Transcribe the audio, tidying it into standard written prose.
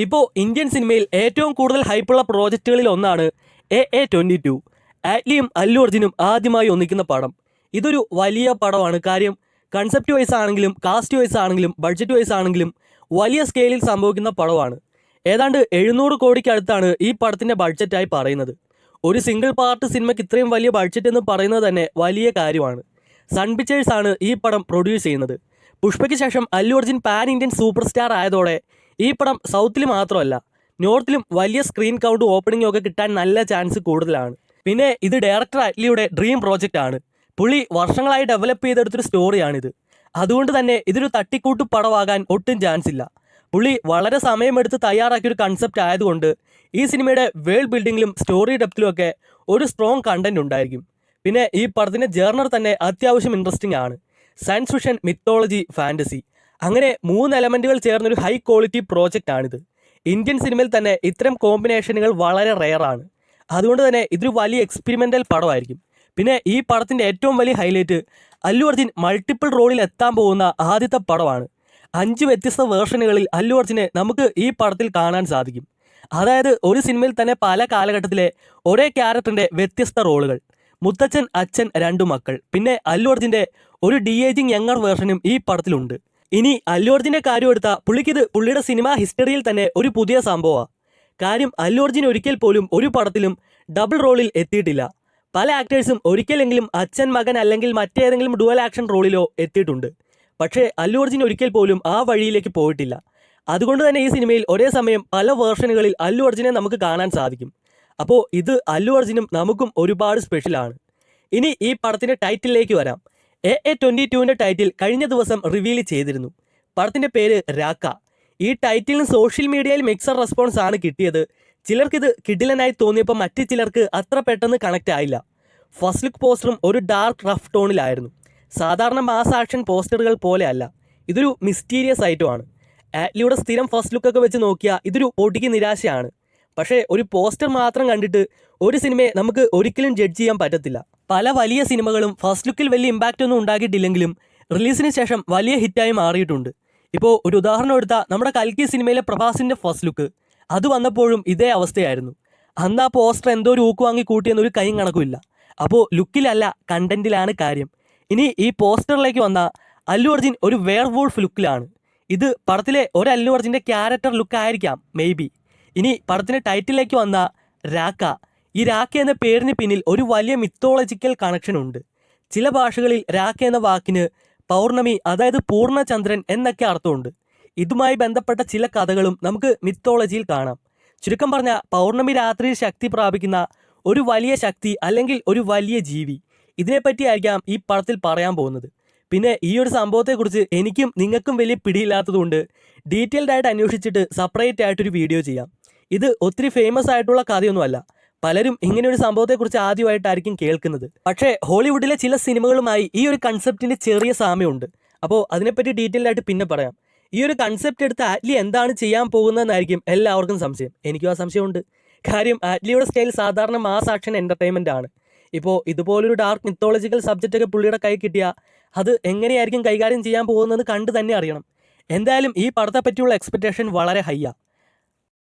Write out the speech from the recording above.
ഇപ്പോൾ ഇന്ത്യൻ സിനിമയിൽ ഏറ്റവും കൂടുതൽ ഹൈപ്പുള്ള പ്രോജക്റ്റുകളിൽ ഒന്നാണ് AA22. ആറ്റ്ലിയും അല്ലു അർജുനും ആദ്യമായി ഒന്നിക്കുന്ന പടം. ഇതൊരു വലിയ പടമാണ്. കാര്യം കൺസെപ്റ്റ് വൈസ് ആണെങ്കിലും കാസ്റ്റ് വൈസ് ആണെങ്കിലും ബഡ്ജറ്റ് വൈസ് ആണെങ്കിലും വലിയ സ്കെയിലിൽ സംഭവിക്കുന്ന പടമാണ്. ഏതാണ്ട് 700 കോടിക്ക് അടുത്താണ് ഈ പടത്തിൻ്റെ ബഡ്ജറ്റായി പറയുന്നത്. ഒരു സിംഗിൾ പാർട്ട് സിനിമയ്ക്ക് ഇത്രയും വലിയ ബഡ്ജറ്റ് എന്ന് പറയുന്നത് തന്നെ വലിയ കാര്യമാണ്. സൺ പിക്ചേഴ്സ് ആണ് ഈ പടം പ്രൊഡ്യൂസ് ചെയ്യുന്നത്. പുഷ്പയ്ക്ക് ശേഷം Allu Arjun pan Indian super star ആയതോടെ ഈ പടം സൗത്തിൽ മാത്രമല്ല നോർത്തിലും വലിയ സ്ക്രീൻ കൗണ്ട് ഓപ്പണിംഗ് ഒക്കെ കിട്ടാൻ നല്ല ചാൻസ് കൂടുതലാണ്. പിന്നെ ഇത് ഡയറക്ടർ അറ്റ്ലിയുടെ ഡ്രീം പ്രോജക്റ്റ് ആണ്. പുള്ളി വർഷങ്ങളായി ഡെവലപ്പ് ചെയ്തെടുത്തൊരു സ്റ്റോറിയാണിത്. അതുകൊണ്ട് തന്നെ ഇതൊരു തട്ടിക്കൂട്ട് പടമാകാൻ ഒട്ടും ചാൻസ് ഇല്ല. പുള്ളി വളരെ സമയമെടുത്ത് തയ്യാറാക്കിയൊരു കൺസെപ്റ്റ് ആയതുകൊണ്ട് ഈ സിനിമയുടെ വേൾഡ് ബിൽഡിങ്ങിലും സ്റ്റോറി ഡെപ്തിലും ഒക്കെ ഒരു സ്ട്രോങ് കണ്ടന്റ് ഉണ്ടായിരിക്കും. പിന്നെ ഈ പടത്തിൻ്റെ ജേർണർ തന്നെ അത്യാവശ്യം ഇൻട്രസ്റ്റിംഗ് ആണ്. സയൻസ് ഫിക്ഷൻ, മിത്തോളജി, ഫാൻറ്റസി, അങ്ങനെ 3 എലമെൻറ്റുകൾ ചേർന്നൊരു ഹൈ ക്വാളിറ്റി പ്രോജക്റ്റ് ആണിത്. ഇന്ത്യൻ സിനിമയിൽ തന്നെ ഇത്തരം കോമ്പിനേഷനുകൾ വളരെ റെയറാണ്. അതുകൊണ്ട് തന്നെ ഇതൊരു വലിയ എക്സ്പെരിമെൻ്റൽ പടമായിരിക്കും. പിന്നെ ഈ പടത്തിൻ്റെ ഏറ്റവും വലിയ ഹൈലൈറ്റ് അല്ലു അർജുൻ മൾട്ടിപ്പിൾ റോളിൽ എത്താൻ പോകുന്ന ആദ്യത്തെ പടമാണ്. 5 വ്യത്യസ്ത വേർഷനുകളിൽ അല്ലു അർജുനെ നമുക്ക് ഈ പടത്തിൽ കാണാൻ സാധിക്കും. അതായത് ഒരു സിനിമയിൽ തന്നെ പല കാലഘട്ടത്തിലെ ഒരേ ക്യാരക്ടറിൻ്റെ വ്യത്യസ്ത റോളുകൾ. മുത്തച്ഛൻ, അച്ഛൻ, 2 മക്കൾ, പിന്നെ അല്ലു അർജുൻ്റെ ഒരു ഡി-ഏജിങ് യങ്ങർ വേർഷനും ഈ പടത്തിലുണ്ട്. ഇനി അല്ലു അർജുൻ്റെ കാര്യം എടുത്താൽ പുള്ളിക്കിത് പുള്ളിയുടെ സിനിമാ ഹിസ്റ്ററിയിൽ തന്നെ ഒരു പുതിയ സംഭവമാണ്. കാര്യം അല്ലു അർജുൻ ഒരിക്കൽ പോലും ഒരു പടത്തിലും ഡബിൾ റോളിൽ എത്തിയിട്ടില്ല. പല ആക്ടേഴ്സും ഒരിക്കലെങ്കിലും അച്ഛൻ, മകൻ അല്ലെങ്കിൽ മറ്റേതെങ്കിലും ഡുവൽ ആക്ഷൻ റോളിലോ എത്തിയിട്ടുണ്ട്. പക്ഷേ അല്ലു അർജുൻ ഒരിക്കൽ പോലും ആ വഴിയിലേക്ക് പോയിട്ടില്ല. അതുകൊണ്ട് തന്നെ ഈ സിനിമയിൽ ഒരേ സമയം പല വേർഷനുകളിൽ അല്ലു അർജുനെ നമുക്ക് കാണാൻ സാധിക്കും. അപ്പോൾ ഇത് അല്ലു അർജുനും നമുക്കും ഒരുപാട് സ്പെഷ്യലാണ്. ഇനി ഈ പടത്തിൻ്റെ ടൈറ്റിലേക്ക് വരാം. AA22ൻ്റെ ടൈറ്റിൽ കഴിഞ്ഞ ദിവസം റിവീൽ ചെയ്തിരുന്നു. പടത്തിൻ്റെ പേര് രാക്ക. ഈ ടൈറ്റിലിന് സോഷ്യൽ മീഡിയയിൽ മിക്സഡ് റെസ്പോൺസ് ആണ് കിട്ടിയത്. ചിലർക്കിത് കിടിലനായി തോന്നിയപ്പോൾ മറ്റു ചിലർക്ക് അത്ര പെട്ടെന്ന് കണക്റ്റ് ആയില്ല. ഫസ്റ്റ് ലുക്ക് പോസ്റ്ററും ഒരു ഡാർക്ക് റഫ് ടോണിലായിരുന്നു. സാധാരണ മാസ് ആക്ഷൻ പോസ്റ്ററുകൾ പോലെ അല്ല, ഇതൊരു മിസ്റ്റീരിയസ് ഐറ്റമാണ്. ആറ്റ്ലിയുടെ സ്ഥിരം ഫസ്റ്റ് ലുക്കൊക്കെ വെച്ച് നോക്കിയാൽ ഇതൊരു പൊടിക്ക് നിരാശയാണ്. പക്ഷേ ഒരു പോസ്റ്റർ മാത്രം കണ്ടിട്ട് ഒരു സിനിമയെ നമുക്ക് ഒരിക്കലും ജഡ്ജ് ചെയ്യാൻ പറ്റത്തില്ല. പല വലിയ സിനിമകളും ഫസ്റ്റ് ലുക്കിൽ വലിയ ഇമ്പാക്റ്റ് ഒന്നും ഉണ്ടാക്കിയിട്ടില്ലെങ്കിലും റിലീസിന് ശേഷം വലിയ ഹിറ്റായി മാറിയിട്ടുണ്ട്. ഇപ്പോൾ ഒരു ഉദാഹരണം എടുത്താൽ നമ്മുടെ കൽക്കി സിനിമയിലെ പ്രഭാസിൻ്റെ ഫസ്റ്റ് ലുക്ക്, അത് വന്നപ്പോഴും ഇതേ അവസ്ഥയായിരുന്നു. അന്ന് ആ പോസ്റ്റർ എന്തോ ഒരു ഊക്ക് വാങ്ങി കൂട്ടിയെന്നൊരു കൈയും കണക്കുമില്ല. അപ്പോൾ ലുക്കിലല്ല കണ്ടന്റിലാണ് കാര്യം. ഇനി ഈ പോസ്റ്ററിലേക്ക് വന്നാൽ അല്ലു അർജുൻ ഒരു വെയർ വൂൾഫ് ലുക്കിലാണ്. ഇത് പടത്തിലെ ഒരു അല്ലു അർജുൻ്റെ ക്യാരക്ടർ ലുക്കായിരിക്കാം മേ ബി. ഇനി പടത്തിൻ്റെ ടൈറ്റിലേക്ക് വന്നാൽ രാക്ക. ഈ രാക്ക എന്ന പേരിന് പിന്നിൽ ഒരു വലിയ മിത്തോളജിക്കൽ കണക്ഷൻ ഉണ്ട്. ചില ഭാഷകളിൽ രാക്ക എന്ന വാക്കിന് പൗർണമി, അതായത് പൂർണ്ണചന്ദ്രൻ എന്നൊക്കെ അർത്ഥമുണ്ട്. ഇതുമായി ബന്ധപ്പെട്ട ചില കഥകളും നമുക്ക് മിത്തോളജിയിൽ കാണാം. ചുരുക്കം പറഞ്ഞാൽ പൗർണമി രാത്രിയിൽ ശക്തി പ്രാപിക്കുന്ന ഒരു വലിയ ശക്തി അല്ലെങ്കിൽ ഒരു വലിയ ജീവി. ഇതിനെപ്പറ്റിയായിരിക്കാം ഈ പടത്തിൽ പറയാൻ പോകുന്നത്. പിന്നെ ഈ ഒരു സംഭവത്തെക്കുറിച്ച് എനിക്കും നിങ്ങൾക്കും വലിയ പിടിയില്ലാത്തതുകൊണ്ട് ഡീറ്റെയിൽഡ് ആയിട്ട് അന്വേഷിച്ചിട്ട് സെപ്പറേറ്റ് ആയിട്ടൊരു വീഡിയോ ചെയ്യാം. ഇത് ഒത്തിരി ഫേമസ് ആയിട്ടുള്ള കഥയൊന്നുമല്ല. പലരും ഇങ്ങനെ ഒരു സംഭവത്തെക്കുറിച്ച് ആദ്യമായിട്ടായിരിക്കും കേൾക്കുന്നത്. പക്ഷേ ഹോളിവുഡിലെ ചില സിനിമകളുമായി ഈ ഒരു കൺസെപ്റ്റിൻ്റെ ചെറിയ സാമ്യമുണ്ട്. അപ്പോൾ അതിനെപ്പറ്റി ഡീറ്റെയിൽഡ് ആയിട്ട് പിന്നെ പറയാം. ഈ ഒരു കൺസെപ്റ്റ് എടുത്ത് ആറ്റ്ലി എന്താണ് ചെയ്യാൻ പോകുന്നതെന്നായിരിക്കും എല്ലാവർക്കും സംശയം. എനിക്കും ആ സംശയമുണ്ട്. കാര്യം ആറ്റ്ലിയുടെ സ്റ്റൈൽ സാധാരണ മാസ് ആക്ഷൻ എൻ്റർടൈൻമെൻ്റ് ആണ്. ഇപ്പോൾ ഇതുപോലൊരു ഡാർക്ക് മിത്തോളജിക്കൽ സബ്ജക്റ്റൊക്കെ പുള്ളിയുടെ കൈ കിട്ടിയാൽ അത് എങ്ങനെയായിരിക്കും കൈകാര്യം ചെയ്യാൻ പോകുന്നത് കണ്ട് തന്നെ അറിയണം. എന്തായാലും ഈ പടത്തെ പറ്റിയുള്ള എക്സ്പെക്റ്റേഷൻ വളരെ ഹൈയാണ്.